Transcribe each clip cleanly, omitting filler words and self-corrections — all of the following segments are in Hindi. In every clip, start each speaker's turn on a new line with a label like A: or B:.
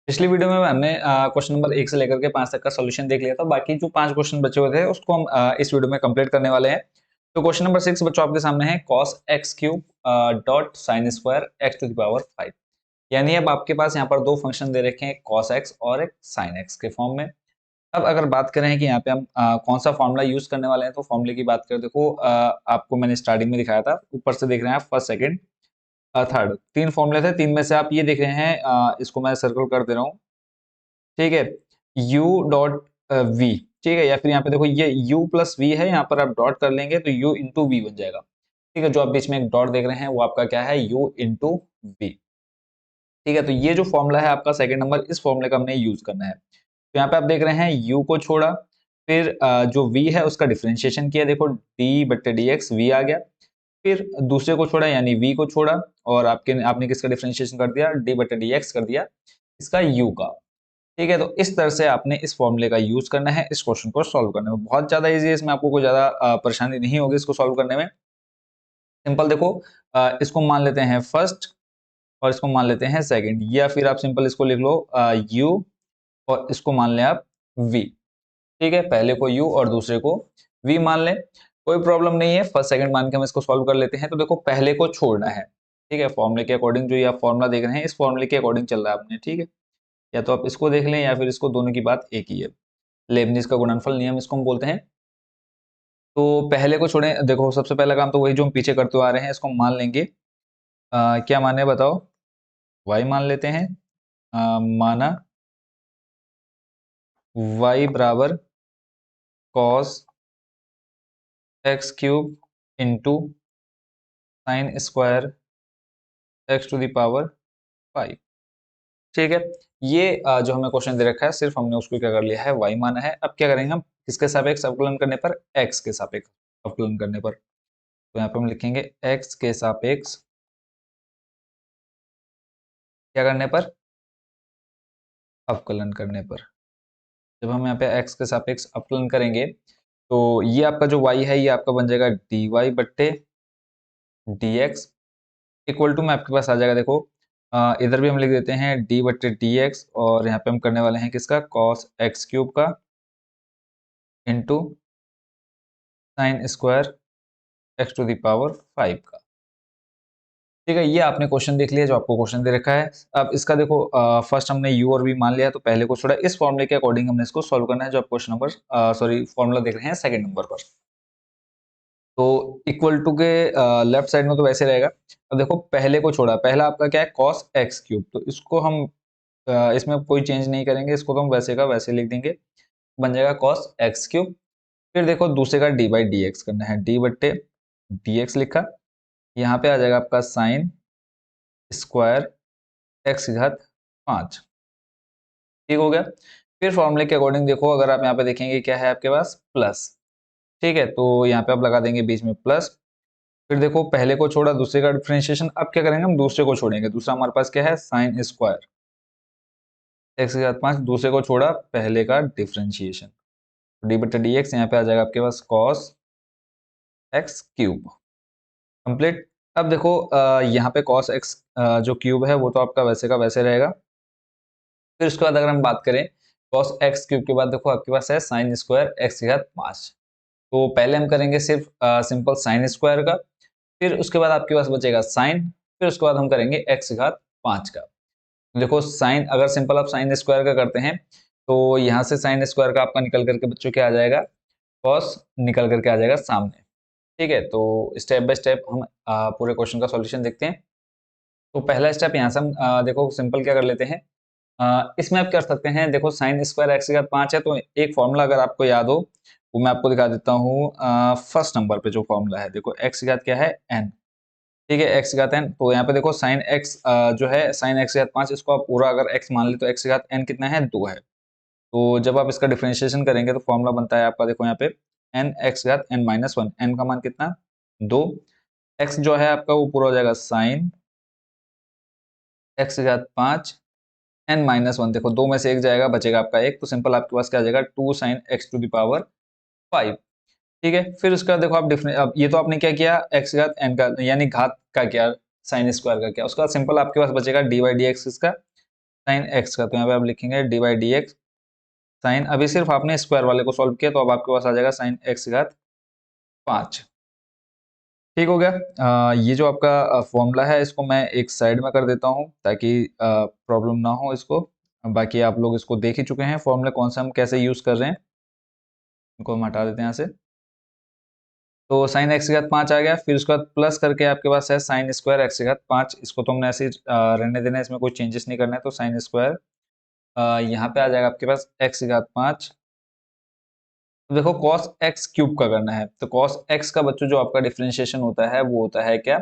A: पिछली वीडियो में हमने क्वेश्चन नंबर 1 से लेकर के 5 तक का सॉल्यूशन देख लिया था। बाकी जो 5 क्वेश्चन बचे हुए थे उसको हम इस वीडियो में कंप्लीट करने वाले हैं। तो क्वेश्चन नंबर 6 बच्चों आपके सामने है cos x cube dot sine square x to the power 5। यानी अब आपके पास यहाँ पर दो फंक्शन दे रखे हैं, cos x और एक sin x के फॉर्म में। अब अगर बात करें कि यहाँ पे हम कौन सा फॉर्मूला यूज करने वाले हैं, तो फॉर्मूले की बात करें, देखो आपको मैंने स्टार्टिंग में दिखाया था, ऊपर से देख रहे हैं आप फर्स्ट सेकंड थर्ड, तीन फॉर्मूले थे। तीन में से आप ये देख रहे हैं, इसको मैं सर्कल कर दे रहा हूँ, ठीक है, u डॉट v, ठीक है, या फिर यहाँ पे देखो ये u प्लस v है, यहाँ पर आप डॉट कर लेंगे तो u इंटू वी बन जाएगा। ठीक है, जो आप बीच में एक डॉट देख रहे हैं वो आपका क्या है, u इंटू वी। ठीक है, तो ये जो फॉर्मूला है आपका सेकंड नंबर, इस फॉर्मूले का हमने यूज करना है। तो यहाँ पे आप देख रहे हैं u को छोड़ा, फिर जो v है उसका डिफ्रेंशिएशन किया, देखो d बट्टे dx v आ गया, फिर दूसरे को छोड़ा यानी v को छोड़ा, और आपने किसका डिफ्रेंशिएशन कर दिया, d बट्टे dx कर दिया इसका u का। ठीक है, तो इस तरह से आपने इस फॉर्मूले का यूज करना है इस क्वेश्चन को सॉल्व करने में। बहुत ज्यादा इजी है, इसमें आपको कोई ज्यादा परेशानी नहीं होगी इसको सॉल्व करने में। सिंपल देखो, इसको मान लेते हैं फर्स्ट और इसको मान लेते हैं सेकंड, या फिर आप सिंपल इसको लिख लो u और इसको मान लें आप v। ठीक है, पहले को u और दूसरे को v मान लें, कोई प्रॉब्लम नहीं है। फर्स्ट सेकंड मान के हम इसको सॉल्व कर लेते हैं। तो देखो पहले को छोड़ना है, ठीक है, फॉर्मूले के अकॉर्डिंग, जो ये आप फॉर्मूला देख रहे हैं इस फॉर्मूले के अकॉर्डिंग चल रहा है आपने। ठीक है, या तो आप इसको देख लें या फिर इसको, दोनों की बात एक ही है। लेबनिज का गुणनफल नियम इसको हम बोलते हैं। तो पहले को छोड़ें, देखो सबसे पहला काम तो वही जो हम पीछे करते आ रहे हैं, इसको मान लेंगे। क्या माने बताओ, y मान लेते हैं। माना y बराबर cos x क्यूब into sine square x to the power 5। ठीक है, ये जो हमें क्वेश्चन दे रखा है, सिर्फ हमने उसको क्या कर लिया है, y माना है। अब क्या करेंगे हम, किसके सापेक्ष अवकलन करने पर, x के सापेक्ष अवकलन करने पर। तो यहाँ पे हम लिखेंगे x के सापेक्ष क्या करने पर, अवकलन करने पर। जब हम यहाँ पे x के सापेक्ष अवकलन करेंगे तो ये आपका जो y है ये आपका बन जाएगा dy बट्टे dx इक्वल टू में आपके पास आ जाएगा, देखो इधर भी हम लिख देते हैं d बट्टे dx, और यहाँ पे हम करने वाले हैं किसका, cos x क्यूब का into sine square x to the power 5 का। ठीक है, ये आपने क्वेश्चन देख लिया जो आपको क्वेश्चन दे रखा है। अब इसका देखो, फर्स्ट हमने u और v मान लिया, तो पहले को छोड़ा, इस फॉर्मूले के अकॉर्डिंग हमने इसको सॉल्व करना है, जो आप क्वेश्चन नंबर सॉरी फॉर्मूला देख रहे हैं सेकंड नंबर पर। तो इक्वल टू के लेफ्ट साइड में तो वैसे रहेगा। अब देखो पहले को छोड़ा, पहला आपका क्या है, cos x क्यूब, तो इसको हम इसमें कोई चेंज नहीं करेंगे, इसको तो हम वैसे का वैसे लिख देंगे, बन जाएगा cos x क्यूब। फिर देखो दूसरे का d बाई डी एक्स करना है, d बट्टे dx लिखा, यहाँ पे आ जाएगा आपका साइन स्क्वायर x की घात 5। ठीक हो गया। फिर फॉर्मूले के अकॉर्डिंग देखो, अगर आप यहाँ पे देखेंगे क्या है आपके पास, प्लस। ठीक है, तो यहाँ पे आप लगा देंगे बीच में प्लस। फिर देखो पहले को छोड़ा, दूसरे का डिफरेंशिएशन, अब क्या करेंगे हम, दूसरे को छोड़ेंगे। दूसरा हमारे पास क्या है, साइन स्क्वायर x की घात 5, दूसरे को छोड़ा, पहले का डिफरेंशिएशन, डी बटे डी एक्स, यहाँ पे आ जाएगा आपके पास cos x क्यूब कंप्लीट। अब देखो यहाँ पे cos x जो क्यूब है वो तो आपका वैसे का वैसे रहेगा। फिर उसके बाद अगर हम बात करें cos x क्यूब के बाद, देखो आपके पास है साइन स्क्वायर x की घात 5। तो पहले हम करेंगे सिर्फ सिंपल साइन स्क्वायर का, फिर उसके बाद आपके पास बचेगा साइन, फिर उसके बाद हम करेंगे x की घात 5 का। देखो साइन, अगर सिंपल आप साइन स्क्वायर का करते हैं तो यहाँ से साइन स्क्वायर का आपका निकल करके बच्चों क्या आ जाएगा, cos निकल करके आ जाएगा सामने। ठीक है, तो स्टेप बाय स्टेप हम पूरे क्वेश्चन का सॉल्यूशन देखते हैं। तो पहला स्टेप यहाँ से हम देखो सिंपल क्या कर लेते हैं, इसमें आप कर सकते हैं, देखो साइन स्क्वायर एक्स की घात 5 है, तो एक फॉर्मूला अगर आपको याद हो वो मैं आपको दिखा देता हूँ। फर्स्ट नंबर पे जो फॉर्मूला है, देखो एक्स की घात क्या है, n। ठीक है, एक्स की घात n, तो यहाँ पे देखो साइन एक्स जो है साइन एक्स की घात 5, इसको आप पूरा अगर x मान ले तो एक्स की घात n कितना है, 2 है। तो जब आप इसका डिफरेंशिएशन करेंगे तो फॉर्मूला बनता है आपका, देखो यहाँ पे n एक्स की घात n माइनस 1, n का मान कितना, 2, x जो है आपका वो पूरा हो जाएगा साइन एक्स की घात 5 n माइनस 1, देखो 2 में से एक जाएगा, बचेगा आपका 1, तो सिंपल आपके पास क्या आ जाएगा, 2 sine x to the power 5। ठीक है, फिर उसका देखो आप डिफरेंट, अब ये तो आपने क्या किया, एक्स घात n का यानी घात का क्या, साइन स्क्वायर का क्या, उसका सिंपल आपके पास बचेगा डी बाई डी एक्स इसका साइन एक्स का, तो यहाँ पे आप लिखेंगे d by d x sine, अभी सिर्फ आपने स्क्वायर वाले को सॉल्व किया तो अब आपके पास आ जाएगा साइन एक्स की घात 5। ठीक हो गया। ये जो आपका फॉर्मूला है इसको मैं एक साइड में कर देता हूँ ताकि प्रॉब्लम ना हो इसको। बाकी आप लोग इसको देख ही चुके हैं फॉर्मूला कौन सा हम कैसे यूज कर रहे हैं। इनको हम हटा देते हैं यहाँ से। तो साइन एक्स की घात 5 आ गया, फिर उसके बाद प्लस करके आपके पास है साइन स्क्वायर एक्स की घात 5। इसको तो हमने ऐसे ही रहने देना है, इसमें कोई चेंजेस नहीं करना है। तो साइन स्क्वायर यहाँ पे आ जाएगा आपके पास एक्स की घात 5। तो देखो कॉस एक्स क्यूब का करना है, तो कॉस एक्स का बच्चों जो आपका डिफरेंशिएशन होता है वो होता है क्या,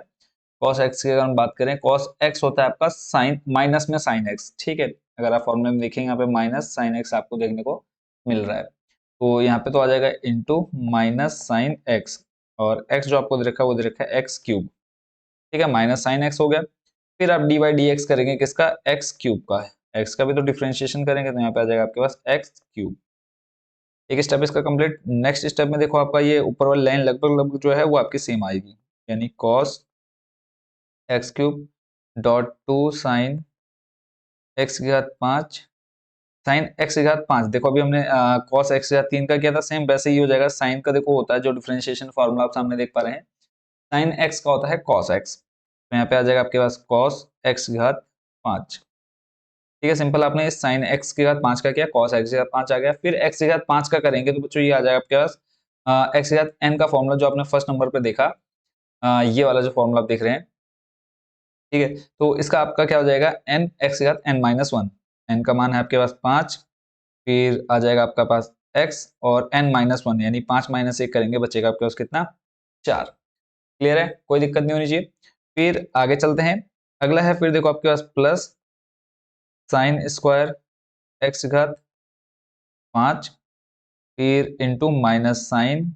A: कॉस एक्स की अगर हम बात करें, कॉस एक्स होता है आपका साइन माइनस में साइन एक्स। ठीक है, अगर आप फॉर्मूले में देखेंगे यहाँ पे माइनस साइन एक्स आपको देखने को मिल रहा है, तो यहाँ पे तो आ जाएगा इंटू माइनस साइन एक्स, और एक्स जो आपको दे रखा है वो दे रखा है एक्स क्यूब। ठीक है, माइनस साइन एक्स हो गया। फिर आप डी बाई डी एक्स करेंगे किसका, एक्स क्यूब का, एक्स का भी तो डिफरेंशिएशन करेंगे, तो यहाँ पे आ जाएगा आपके पास एक्स क्यूब। एक स्टेप इसका कंप्लीट। नेक्स्ट स्टेप में देखो आपका ये ऊपर वाली लाइन लगभग लगभग जो है वो आपकी सेम आएगी, यानी cos x cube dot to sine x की घात 5 साइन एक्स की घात 5। देखो अभी हमने कॉस एक्स की घात 3 का किया था, सेम वैसे ही हो जाएगा। साइन का देखो होता है जो डिफरेंशिएशन फार्मूला आप सामने देख पा रहे हैं, साइन एक्स का होता है कॉस एक्स, तो यहाँ पे आ जाएगा आपके पास कॉस एक्स की घात 5। ठीक है, सिंपल आपने साइन एक्स की घात 5 का किया, कॉस एक्स की घात 5 आ गया। फिर एक्स की घात 5 का करेंगे तो बच्चों ये आ जाएगा आपके पास एक्स की घात एन का फॉर्मूला जो आपने फर्स्ट नंबर पे देखा, ये वाला जो फॉर्मूला आप देख रहे हैं। ठीक है, तो इसका आपका क्या हो जाएगा, एन एक्स की घात एन माइनस 1, एन का मान है आपके पास 5, फिर आ जाएगा आपका पास x और n माइनस 1, यानी 5 माइनस 1 करेंगे बचेगा आपके पास कितना, 4। क्लियर है, कोई दिक्कत नहीं होनी चाहिए। फिर आगे चलते हैं, अगला है फिर देखो आपके पास प्लस साइन स्क्वायर एक्स की घात 5, फिर into minus sine,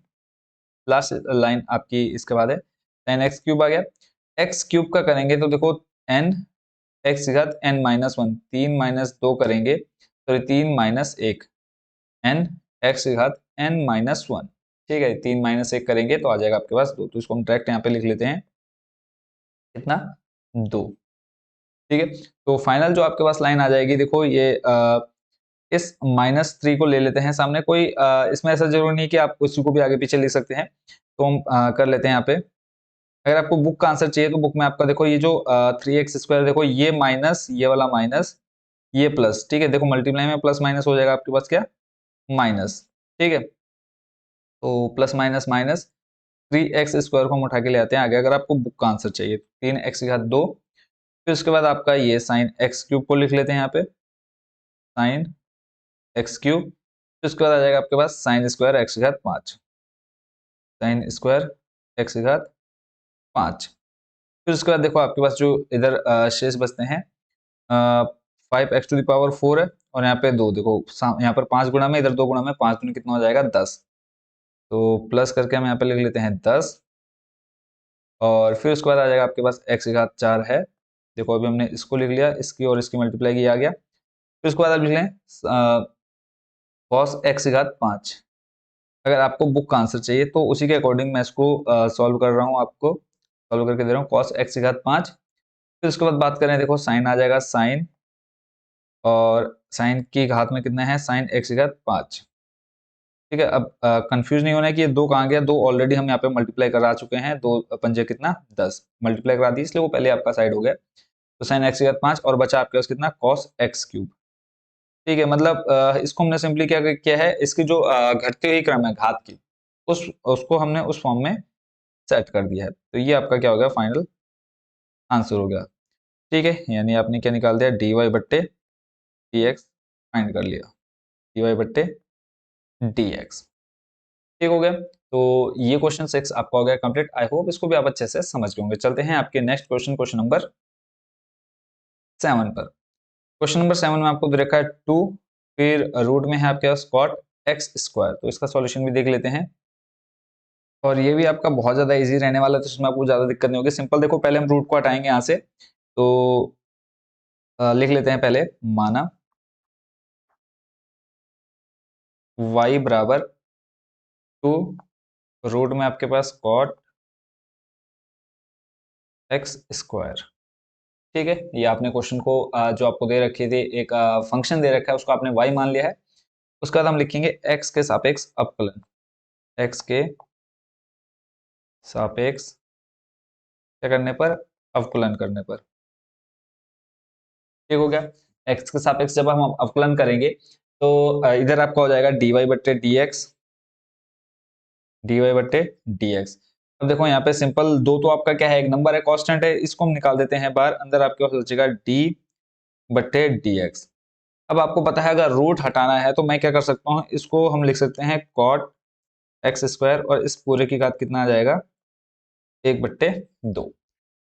A: last line आपकी इसके बाद है साइन एक्स क्यूब आ गया। एक्स क्यूब का करेंगे तो देखो एन एक्स की घात एन माइनस 1, 3 माइनस 2 करेंगे तो 3 माइनस 1 एन एक्स की घात एन माइनस 1। ठीक है, 3 माइनस 1 करेंगे तो आ जाएगा आपके पास 2, तो इसको हम डायरेक्ट यहाँ पे लिख लेते हैं कितना, 2। ठीक है, तो फाइनल जो आपके पास लाइन आ जाएगी, देखो ये इस -3 को ले लेते हैं सामने, कोई इसमें ऐसा जरूरी नहीं कि आप उसी को भी आगे पीछे लिख सकते हैं, तो हम कर लेते हैं यहाँ पे। अगर आपको बुक का आंसर चाहिए तो बुक में आपका देखो ये जो 3x² देखो ये माइनस, ये वाला माइनस, ये प्लस। ठीक है, देखो मल्टीप्लाई में प्लस माइनस हो जाएगा आपके पास क्या, माइनस। ठीक है, तो प्लस माइनस माइनस 3x² को हम उठा के ले आते हैं आगे, अगर आपको बुक का आंसर चाहिए। 3x की घात 2, फिर उसके बाद आपका ये साइन एक्स क्यूब को लिख लेते हैं यहाँ पे, साइन एक्स क्यूब, फिर उसके बाद आ जाएगा आपके पास साइन स्क्वायर एक्स की घात 5, साइन स्क्वायर एक्स की घात 5। फिर उसके बाद देखो आपके पास जो इधर शेष बचते हैं 5x⁴ है, और यहाँ पे 2, देखो यहाँ पर 5 गुणा में, इधर 2 गुणा में, 5 दूनी कितना हो जाएगा 10, तो प्लस करके हम यहाँ पे लिख लेते हैं 10, और फिर उसके बाद आ जाएगा आपके पास x की घात 4 है। देखो अभी हमने इसको लिख लिया, इसकी और इसकी मल्टीप्लाई की आ गया। फिर उसके बाद आप लिख लें cos x की घात 5। अगर आपको बुक का आंसर चाहिए तो उसी के अकॉर्डिंग मैं इसको सॉल्व कर रहा हूँ, आपको सॉल्व करके दे रहा हूँ, cos x की घात 5। फिर उसके बाद बात करें, देखो साइन आ जाएगा साइन, और साइन की घात में कितना है, साइन x की घात 5। ठीक है, अब कंफ्यूज नहीं होना है कि ये 2 कहाँ गया, 2 ऑलरेडी हम यहाँ पे मल्टीप्लाई करा चुके हैं, 2 पंजे कितना 10 मल्टीप्लाई करा दी, इसलिए वो पहले आपका साइड हो गया। तो साइन एक्स की घात 5 और बचा आपके पास कितना, कॉस एक्स क्यूब। ठीक है, मतलब इसको हमने सिंपली क्या किया है, इसकी जो घटती हुई क्रम है घात की, उसको हमने उस फॉर्म में सेट कर दिया है। तो ये आपका क्या हो गया, फाइनल आंसर हो गया। ठीक है, यानी आपने क्या निकाल दिया, डी वाई बट्टे डी एक्स फाइंड कर लिया, डी वाई बट्टे डी एक्स। ठीक हो गया, तो ये क्वेश्चन 6 आपका हो गया कंप्लीट। आई होप इसको भी आप अच्छे से समझ गए होंगे। चलते हैं आपके नेक्स्ट क्वेश्चन, क्वेश्चन नंबर 7 पर। क्वेश्चन नंबर 7 में आपको दे रखा है 2, फिर रूट में है आपके पास cot x², तो इसका सॉल्यूशन भी देख लेते हैं। और ये भी आपका बहुत ज्यादा इजी रहने वाला है, तो इसमें आपको ज्यादा दिक्कत नहीं होगी। सिंपल देखो, पहले हम रूट को हटाएंगे यहाँ से, तो लिख लेते हैं पहले, माना y बराबर 2 रूट में आपके पास cot x²। ठीक है, ये आपने क्वेश्चन को जो आपको दे रखी थी, एक फंक्शन दे रखा है, उसको आपने y मान लिया है। उसके बाद हम लिखेंगे x के सापेक्ष अवकलन, x के सापेक्ष क्या करने पर, अवकलन करने पर। ठीक हो गया। x के सापेक्ष जब हम अवकलन करेंगे तो इधर आपका हो जाएगा dy बट्टे dx, dy बट्टे dx। अब देखो यहाँ पे सिंपल दो तो आपका क्या है, एक नंबर है, कांस्टेंट है, इसको हम निकाल देते हैं बाहर, अंदर आपके पास बचेगा d बट्टे dx। अब आपको पता है अगर रूट हटाना है तो मैं क्या कर सकता हूँ, इसको हम लिख सकते हैं कॉट एक्स स्क्वायर, और इस पूरे की घात कितना आ जाएगा, 1/2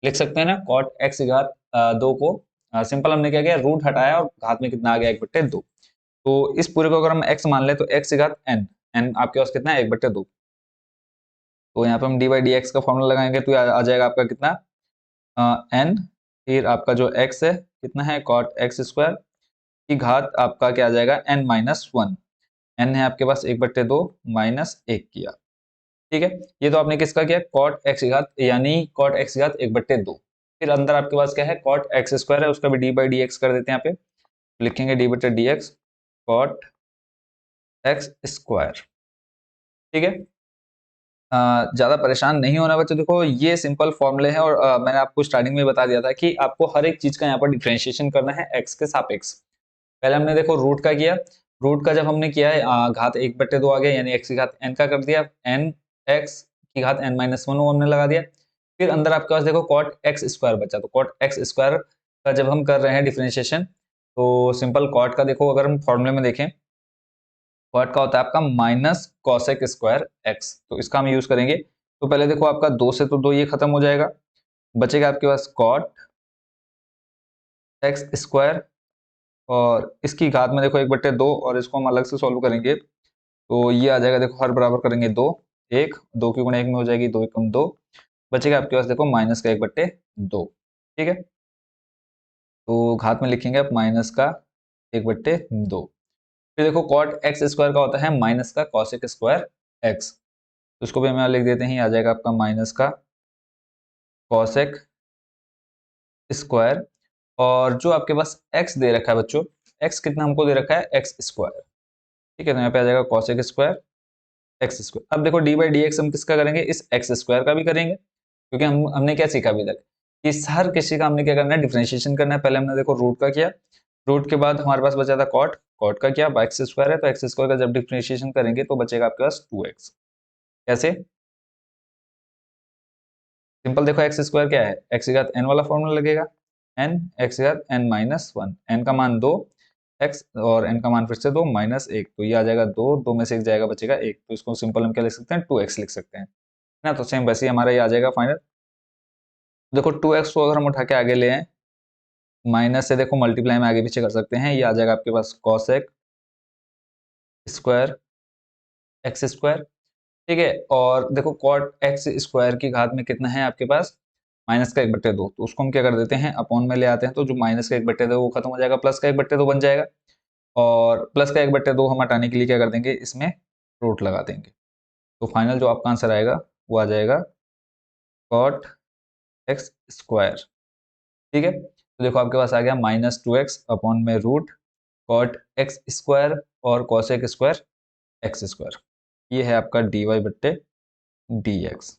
A: लिख सकते हैं ना। कॉट एक्स की घात 2 को सिंपल हमने क्या किया, रूट हटाया और घात में कितना आ गया, 1/2। तो इस पूरे को अगर हम x मान ले तो x की घात n, n आपके पास कितना है, 1/2। तो यहाँ पे हम डी बाई डी एक्स का फॉर्मूला लगाएंगे तो आ जाएगा आपका कितना, n, फिर आपका जो x है कितना है, कॉट एक्स स्क्वायर की घात आपका क्या आ जाएगा, n-1। n है आपके पास 1/2 माइनस 1 किया। ठीक है, ये तो आपने किसका किया, कॉट एक्स की घात, यानी कॉट एक्स की घात 1/2। फिर अंदर आपके पास क्या है, कॉट एक्स स्क्वायर है, उसका भी डी बाई डी एक्स कर देते हैं यहाँ पे, लिखेंगे डी बटे d x cot x square. ठीक है, ज्यादा परेशान नहीं होना बच्चों। देखो ये सिंपल फॉर्मूले हैं, और मैंने आपको स्टार्टिंग में बता दिया था कि आपको हर एक चीज का यहाँ पर डिफरेंशिएशन करना है एक्स के सापेक्ष। पहले हमने देखो रूट का किया, रूट का जब हमने किया है घात 1/2 आ गया, यानी एक्स की घात n का कर दिया, n एक्स की घात n-1 वो हमने लगा दिया। फिर अंदर आपके पास देखो कॉट एक्स स्क्वायर बचा, तो कॉट एक्स स्क्वायर का जब हम कर रहे हैं डिफरेंशिएशन, तो सिंपल कॉट का देखो अगर हम फॉर्मूले में देखें, कॉट का होता है आपका माइनस कॉसेक स्क्वायर एक्स, तो इसका हम यूज करेंगे। तो पहले देखो आपका 2 से तो 2 ये खत्म हो जाएगा, बचेगा आपके पास कॉट एक्स स्क्वायर, और इसकी घात में देखो 1/2, और इसको हम अलग से सॉल्व करेंगे तो ये आ जाएगा, देखो हर बराबर करेंगे 2, 1 2 की गुणा 1 में हो जाएगी, 2 एकम 2, बचेगा आपके पास देखो माइनस का 1/2। ठीक है, तो घात में लिखेंगे आप माइनस का 1/2। फिर देखो कॉट एक्स स्क्वायर का होता है माइनस का कॉसेक स्क्वायर एक्स, तो इसको भी हम यहाँ लिख देते हैं, आ जाएगा आपका माइनस का कॉसेक स्क्वायर, और जो आपके पास x दे रखा है बच्चों, x कितना हमको दे रखा है, एक्स स्क्वायर। ठीक है, तो यहाँ पे आ जाएगा कॉसेक स्क्वायर एक्स स्क्वायर। अब देखो डी बाई डी एक्स हम किसका करेंगे, इस एक्स स्क्वायर का भी करेंगे, क्योंकि हमने क्या सीखा अभी तक कि हर किसी का हमने क्या करना है, डिफरेंशिएशन करना है। पहले हमने देखो रूट का किया, रूट के बाद हमारे पास बचा था कॉट, कॉट का किया, एक्स स्क्वायर है तो एक्स स्क्वायर का जब डिफरेंशिएशन करेंगे तो बचेगा आपके पास 2x। कैसे, सिंपल देखो एक्स स्क्वायर क्या है, एक्स की घात n वाला फॉर्मूला लगेगा, n एक्स की घात n-1, n का मान 2 x, और n का मान फिर से 2 -1, तो ये आ जाएगा 2, 2 में से 1 जाएगा, बचेगा 1, तो इसको सिंपल हम क्या लिख सकते हैं, 2x लिख सकते हैं ना। तो सेम वैसे ही हमारा ये आ जाएगा फाइनल। देखो 2x को अगर हम उठा के आगे ले आए, माइनस से देखो मल्टीप्लाई में आगे पीछे कर सकते हैं, ये आ जाएगा आपके पास कॉसेक स्क्वायर एक्स स्क्वायर। ठीक है, और देखो कॉट एक्स स्क्वायर की घात में कितना है आपके पास, माइनस का 1/2, तो उसको हम क्या कर देते हैं, अपॉन में ले आते हैं, तो जो माइनस का 1/2 वो खत्म हो जाएगा, प्लस का 1/2 बन जाएगा, और प्लस का 1/2 हम हटाने के लिए क्या कर देंगे, इसमें रूट लगा देंगे। तो फाइनल जो आपका आंसर आएगा वो आ जाएगा कॉट एक्स स्क्वायर। ठीक है, तो देखो आपके पास आ गया -2x अपॉन में रूट कॉट एक्स स्क्वायर और कॉसेक स्क्वायर एक्स स्क्वायर। ये है आपका dy बट्टे dx।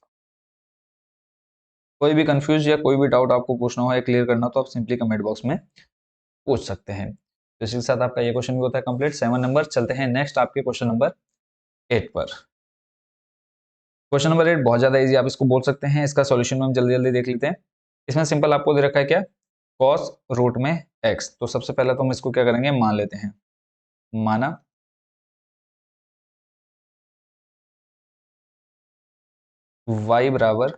A: कोई भी कंफ्यूज या कोई भी डाउट आपको पूछना हो या क्लियर करना हो तो आप सिंपली कमेंट बॉक्स में पूछ सकते हैं। तो इसी के साथ आपका ये क्वेश्चन भी होता है कंप्लीट, 7 नंबर। चलते हैं नेक्स्ट आपके क्वेश्चन नंबर 8 पर। क्वेश्चन नंबर 8 बहुत ज्यादा इजी आप इसको बोल सकते हैं, इसका सॉल्यूशन में हम जल्दी जल्दी देख लेते हैं। इसमें सिंपल आपको दे रखा है क्या, cos रूट में x। तो सबसे पहले तो हम इसको क्या करेंगे, मान लेते हैं, माना y बराबर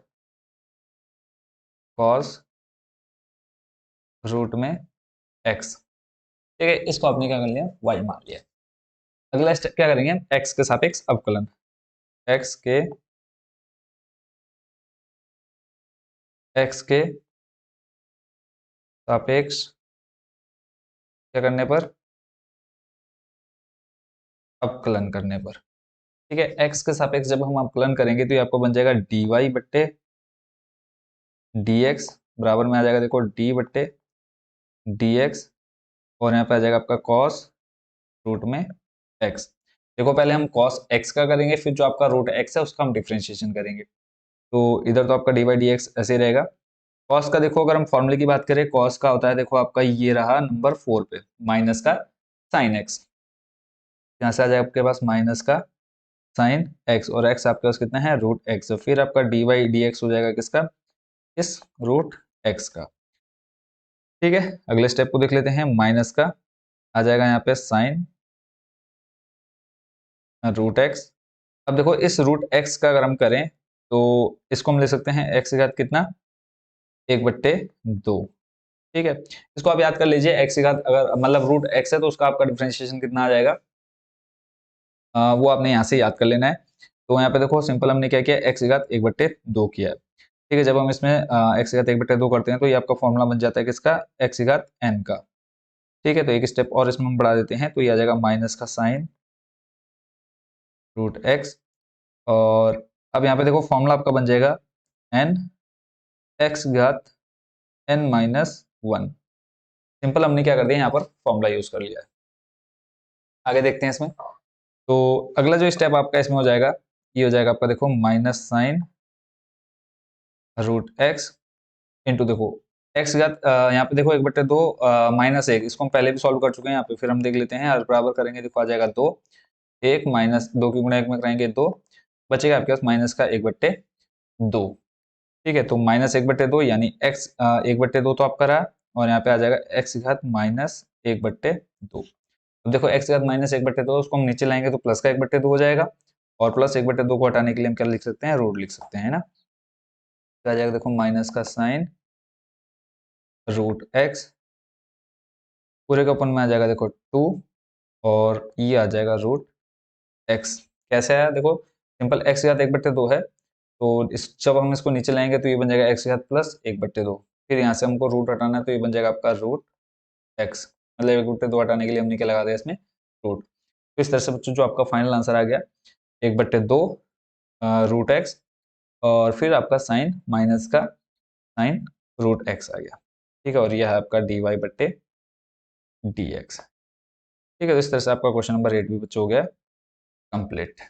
A: cos रूट में x। ठीक है, इसको आपने क्या कर लिया, y मान लिया। अगला स्टेप क्या करेंगे, x के सापेक्ष अवकलन, x के सापेक्ष क्या करने पर, अवकलन करने पर। ठीक है, x के सापेक्ष जब हम अवकलन करेंगे तो ये आपको बन जाएगा dy बट्टे dx बराबर में आ जाएगा देखो डी बट्टे डी एक्स, और यहाँ पे आ जाएगा आपका कॉस रूट में एक्स। देखो पहले हम कॉस एक्स का करेंगे, फिर जो आपका रूट एक्स है उसका हम डिफ्रेंशिएशन करेंगे। तो इधर तो आपका डी बाई डी एक्स ऐसे ही रहेगा। कॉस का देखो, अगर हम फॉर्मूले की बात करें, कॉस का होता है देखो आपका ये रहा नंबर 4 पे माइनस का साइन एक्स। यहाँ से आ जाएगा आपके पास माइनस का साइन एक्स, और एक्स आपके पास कितना है रूट एक्स, फिर आपका डी वाई डी एक्स हो जाएगा किसका, इस रूट एक्स का। ठीक है, अगले स्टेप को देख लेते हैं। माइनस का आ जाएगा यहाँ पे साइन रूट एक्स। अब देखो इस रूट एक्स का अगर हम करें तो इसको हम ले सकते हैं एक्स की घात कितना, 1/2। ठीक है, इसको आप याद कर लीजिए, एक्स की घात अगर मतलब रूट एक्स है तो उसका आपका डिफरेंशिएशन कितना आ जाएगा, वो आपने यहाँ से याद कर लेना है। तो यहाँ पे देखो सिंपल हमने क्या किया, एक्स की घात 1/2 किया है। ठीक है, जब हम इसमें एक्स की घात 1/2 करते हैं तो ये आपका फॉर्मूला बन जाता है किसका, एक्स की घात एन का। ठीक है, तो एक स्टेप और इसमें हम बढ़ा देते हैं, तो ये आ जाएगा माइनस का साइन रूट एक्स। और अब यहाँ पे देखो फॉर्मूला आपका बन जाएगा एन एक्स घात एन माइनस 1। सिंपल हमने क्या कर दिया यहाँ पर फॉर्मूला यूज कर लिया है। आगे देखते हैं इसमें। तो अगला जो स्टेप आपका इसमें हो जाएगा, ये हो जाएगा आपका देखो minus sine root x into देखो एक्स घात यहाँ पे देखो 1/2 -1, इसको हम पहले भी सॉल्व कर चुके हैं, यहाँ पे फिर हम देख लेते हैं। बराबर करेंगे देखो आ जाएगा 2, 1 माइनस 2 की गुणा 1 में कराएंगे 2, बचेगा आपके पास माइनस का 1/2। ठीक है, तो -1/2 यानी एक्स 1/2 तो आपका रहा, और यहाँ पे आ जाएगा एक्स घात -1/2। अब देखो एक्स घात -1/2 उसको हम नीचे लाएंगे तो प्लस का 1/2 हो जाएगा, और प्लस 1/2 को हटाने के लिए हम क्या लिख सकते हैं, रूट लिख सकते हैं, है ना। तो आ जाएगा देखो माइनस का साइन रूट एक्स, पूरे का अपन में आ जाएगा देखो 2, और ये आ जाएगा रूट एक्स। कैसे आया देखो, सिंपल एक्स घात 1/2 है, तो इस जब हम इसको नीचे लाएंगे तो ये बन जाएगा एक्स घात प्लस 1/2, फिर यहाँ से हमको रूट हटाना है तो ये बन जाएगा आपका रूट एक्स। मतलब 1/2 हटाने के लिए हमने क्या लगा दिया इसमें, रूट। तो इस तरह से बच्चों जो आपका फाइनल आंसर आ गया 1/2 रूट एक्स, और फिर आपका साइन माइनस का साइन रूट एक्स आ गया। ठीक है, और यह है आपका डी वाई बट्टे डी एक्स। ठीक है, तो इस तरह से आपका क्वेश्चन नंबर 8 भी बच्चों हो गया कंप्लीट।